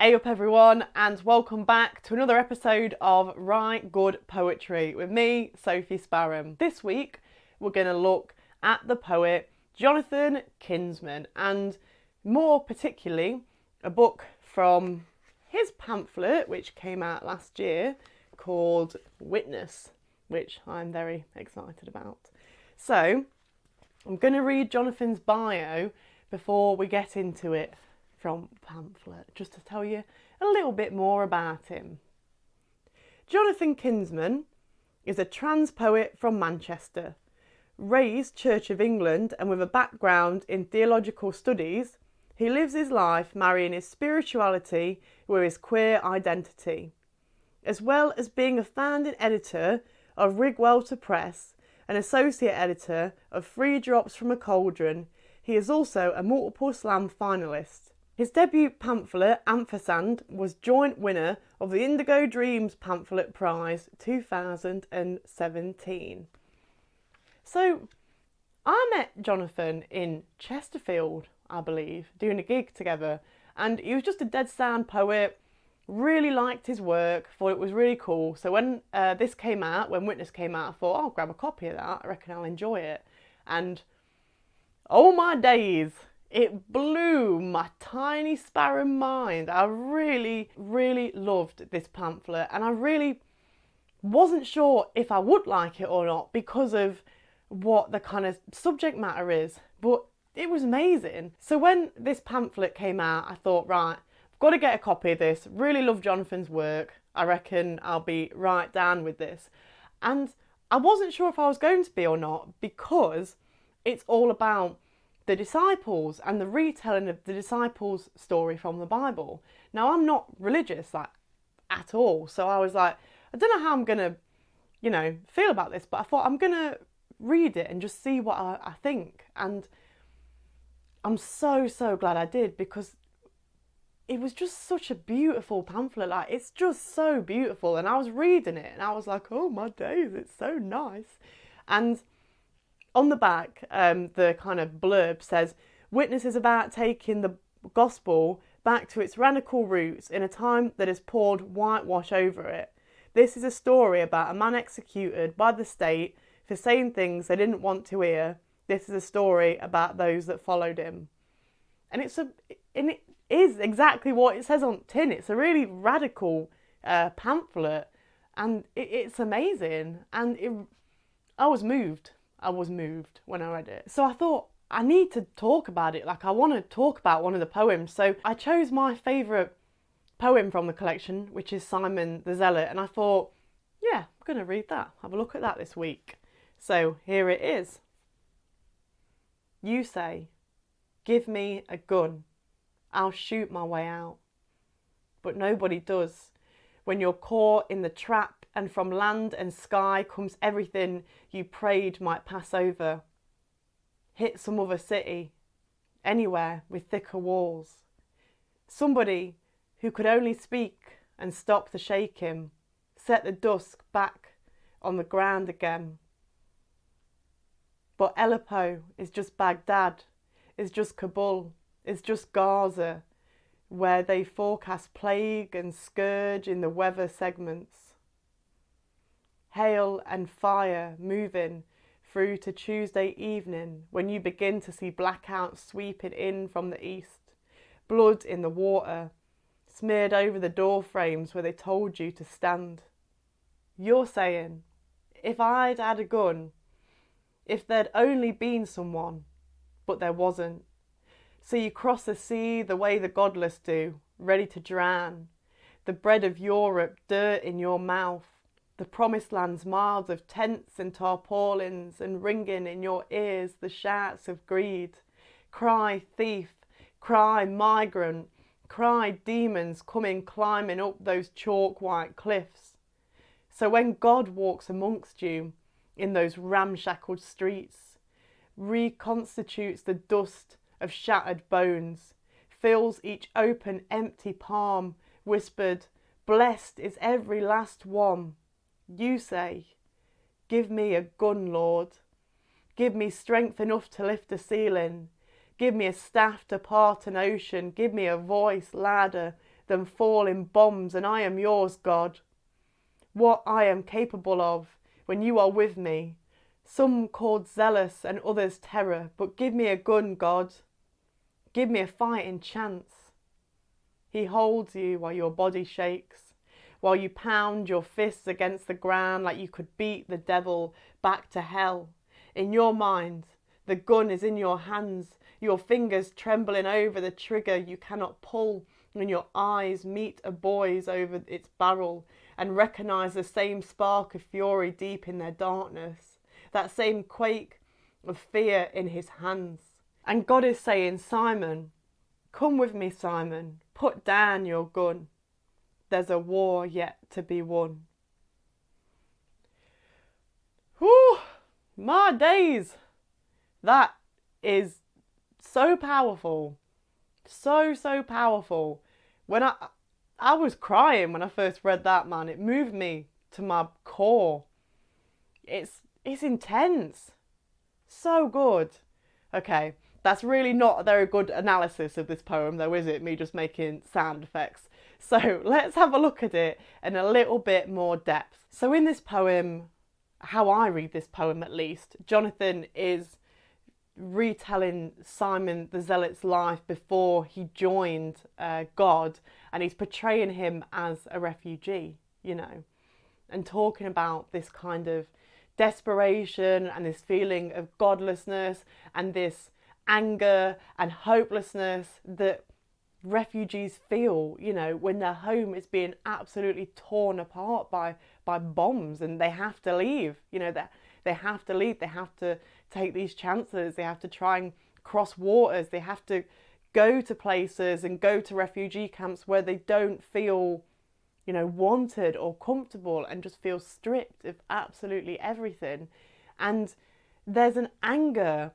Hey up everyone, and welcome back to another episode of Write Good Poetry with me, Sophie Sparham. This week we're going to look at the poet Jonathan Kinsman, and more particularly a book from his pamphlet which came out last year called Witness, which I'm very excited about. So I'm going to read Jonathan's bio before we get into it from pamphlet, just to tell you a little bit more about him. Jonathan Kinsman is a trans poet from Manchester. Raised Church of England and with a background in theological studies, he lives his life marrying his spirituality with his queer identity. As well as being a founding editor of Rigwelter Press, an associate editor of Three Drops from a Cauldron, he is also a multiple slam finalist. His debut pamphlet, Ampersand, was joint winner of the Indigo Dreams Pamphlet Prize 2017. So, I met Jonathan in Chesterfield, I believe, doing a gig together, and he was just a dead sound poet, really liked his work, thought it was really cool. So when this came out, when Witness came out, I thought, I'll grab a copy of that, I reckon I'll enjoy it. And oh my days! It blew my tiny sparrow mind. I really, really loved this pamphlet, and I really wasn't sure if I would like it or not because of what the kind of subject matter is, but it was amazing. So when this pamphlet came out, I thought, right, I've got to get a copy of this. Really love Jonathan's work. I reckon I'll be right down with this. And I wasn't sure if I was going to be or not because it's all about the disciples and the retelling of the disciples' story from the Bible. Now, I'm not religious at all, so I was like, I don't know how I'm gonna, feel about this, but I thought I'm gonna read it and just see what I think. And I'm so glad I did, because it was just such a beautiful pamphlet. It's just so beautiful, and I was reading it and I was like, oh my days, it's so nice. And on the back, the kind of blurb says, Witness is about taking the gospel back to its radical roots in a time that has poured whitewash over it. This is a story about a man executed by the state for saying things they didn't want to hear. This is a story about those that followed him. And it is exactly what it says on tin. It's a really radical pamphlet, and it's amazing. And I was moved when I read it. So I thought, I need to talk about it. I want to talk about one of the poems. So I chose my favourite poem from the collection, which is Simon the Zealot. And I thought, yeah, I'm going to read that. Have a look at that this week. So here it is. You say, give me a gun. I'll shoot my way out. But nobody does. When you're caught in the trap, and from land and sky comes everything you prayed might pass over. Hit some other city, anywhere with thicker walls. Somebody who could only speak and stop the shaking, set the dusk back on the ground again. But Aleppo is just Baghdad, is just Kabul, is just Gaza, where they forecast plague and scourge in the weather segments. Hail and fire moving through to Tuesday evening when you begin to see blackouts sweeping in from the east. Blood in the water, smeared over the door frames where they told you to stand. You're saying, if I'd had a gun, if there'd only been someone, but there wasn't. So you cross the sea the way the godless do, ready to drown. The bread of Europe, dirt in your mouth. The promised land's miles of tents and tarpaulins, and ringing in your ears the shouts of greed. Cry thief, cry migrant, cry demons coming climbing up those chalk white cliffs. So when God walks amongst you in those ramshackled streets, reconstitutes the dust of shattered bones, fills each open empty palm, whispered, blessed is every last one. You say, give me a gun, Lord. Give me strength enough to lift a ceiling. Give me a staff to part an ocean. Give me a voice louder than fall in bombs, and I am yours, God. What I am capable of when you are with me. Some called zealous and others terror, but give me a gun, God. Give me a fighting chance. He holds you while your body shakes, while you pound your fists against the ground like you could beat the devil back to hell. In your mind, the gun is in your hands, your fingers trembling over the trigger you cannot pull, and your eyes meet a boy's over its barrel and recognise the same spark of fury deep in their darkness, that same quake of fear in his hands. And God is saying, Simon, come with me, Simon, put down your gun. There's a war yet to be won. Whew, my days. That is so powerful. So powerful. When I was crying when I first read that, man. It moved me to my core. It's intense. So good. Okay, that's really not a very good analysis of this poem though, is it? Me just making sound effects. So let's have a look at it in a little bit more depth. So in this poem, how I read this poem at least, Jonathan is retelling Simon the Zealot's life before he joined God, and he's portraying him as a refugee, you know, and talking about this kind of desperation and this feeling of godlessness and this anger and hopelessness that refugees feel, you know, when their home is being absolutely torn apart by bombs and they have to leave, you know, that they have to leave, they have to take these chances, they have to try and cross waters, they have to go to places and go to refugee camps where they don't feel, you know, wanted or comfortable and just feel stripped of absolutely everything. And there's an anger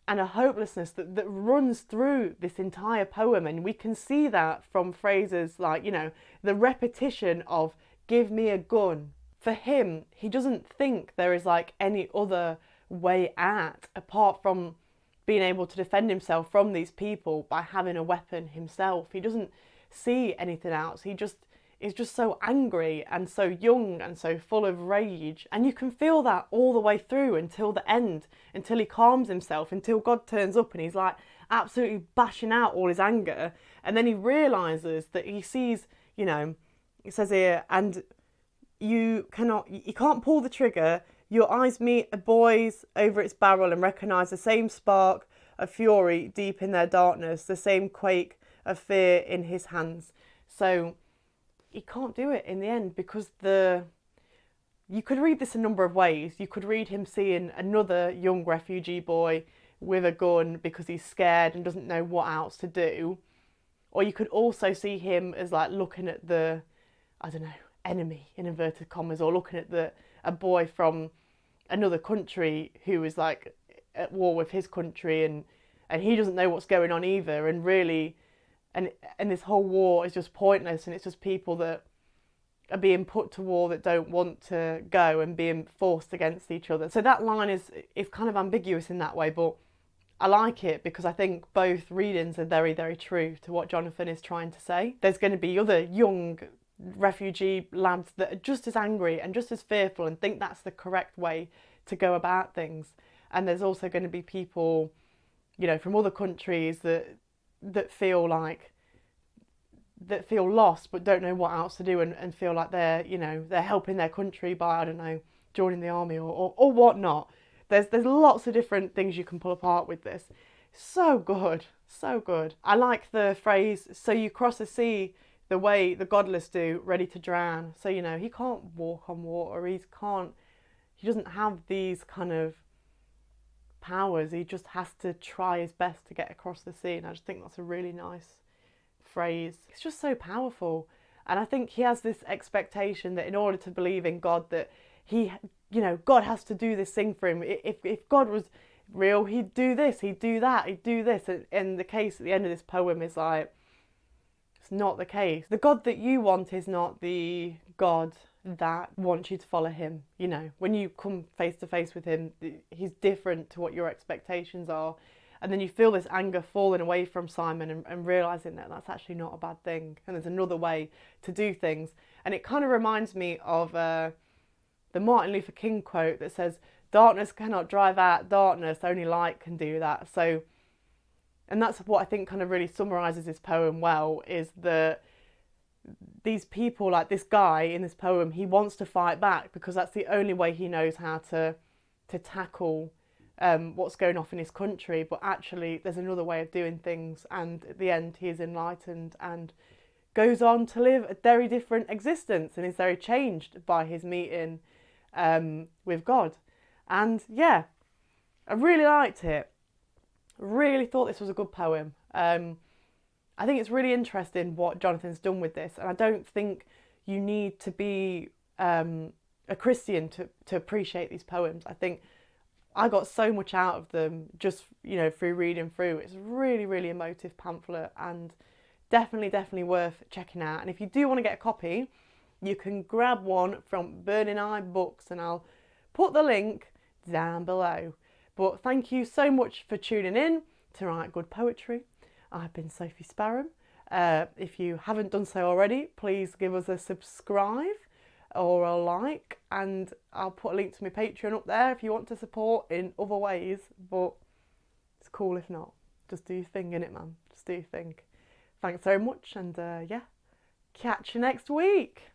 and a hopelessness that runs through this entire poem, and we can see that from phrases like, you know, the repetition of give me a gun. For him, he doesn't think there is like any other way out apart from being able to defend himself from these people by having a weapon himself. He doesn't see anything else. He just is just so angry and so young and so full of rage. And you can feel that all the way through until the end, until he calms himself, until God turns up and he's like absolutely bashing out all his anger. And then he realises that he sees, you know, it says here, and you can't pull the trigger. Your eyes meet a boy's over its barrel and recognise the same spark of fury deep in their darkness, the same quake of fear in his hands. So he can't do it in the end because you could read this a number of ways. You could read him seeing another young refugee boy with a gun because he's scared and doesn't know what else to do. Or you could also see him as like looking at the, I don't know, enemy in inverted commas, or looking at a boy from another country who is like at war with his country and he doesn't know what's going on either, and really and this whole war is just pointless, and it's just people that are being put to war that don't want to go and being forced against each other. So that line is kind of ambiguous in that way, but I like it because I think both readings are very, very true to what Jonathan is trying to say. There's going to be other young refugee lads that are just as angry and just as fearful and think that's the correct way to go about things. And there's also going to be people, you know, from other countries that feel lost but don't know what else to do and feel like they're, you know, they're helping their country by, I don't know, joining the army or whatnot. There's lots of different things you can pull apart with this. So good, so good. I like the phrase, so you cross the sea the way the godless do, ready to drown. So, you know, he can't walk on water, he doesn't have these kind of powers, he just has to try his best to get across the sea. And I just think that's a really nice phrase. It's just so powerful. And I think he has this expectation that in order to believe in God, that he, you know, God has to do this thing for him. If God was real, he'd do this, he'd do that, he'd do this. And the case at the end of this poem is like, it's not the case. The God that you want is not the God that wants you to follow him. You know, when you come face to face with him, he's different to what your expectations are. And then you feel this anger falling away from Simon and realising that that's actually not a bad thing. And there's another way to do things. And it kind of reminds me of the Martin Luther King quote that says, "Darkness cannot drive out darkness, only light can do that." So, and that's what I think kind of really summarises this poem well, is that these people, like this guy in this poem, he wants to fight back because that's the only way he knows how to tackle what's going off in his country. But actually there's another way of doing things, and at the end he is enlightened and goes on to live a very different existence and is very changed by his meeting with God. And yeah, I really liked it. Really thought this was a good poem. I think it's really interesting what Jonathan's done with this, and I don't think you need to be a Christian to appreciate these poems. I think I got so much out of them just, through reading through. It's a really, really emotive pamphlet, and definitely worth checking out. And if you do want to get a copy, you can grab one from Burning Eye Books, and I'll put the link down below. But thank you so much for tuning in to Write Good Poetry. I've been Sophie Sparham. If you haven't done so already, please give us a subscribe or a like, and I'll put a link to my Patreon up there if you want to support in other ways. But it's cool if not. Just do your thing, innit, man? Just do your thing. Thanks very much, and yeah, catch you next week.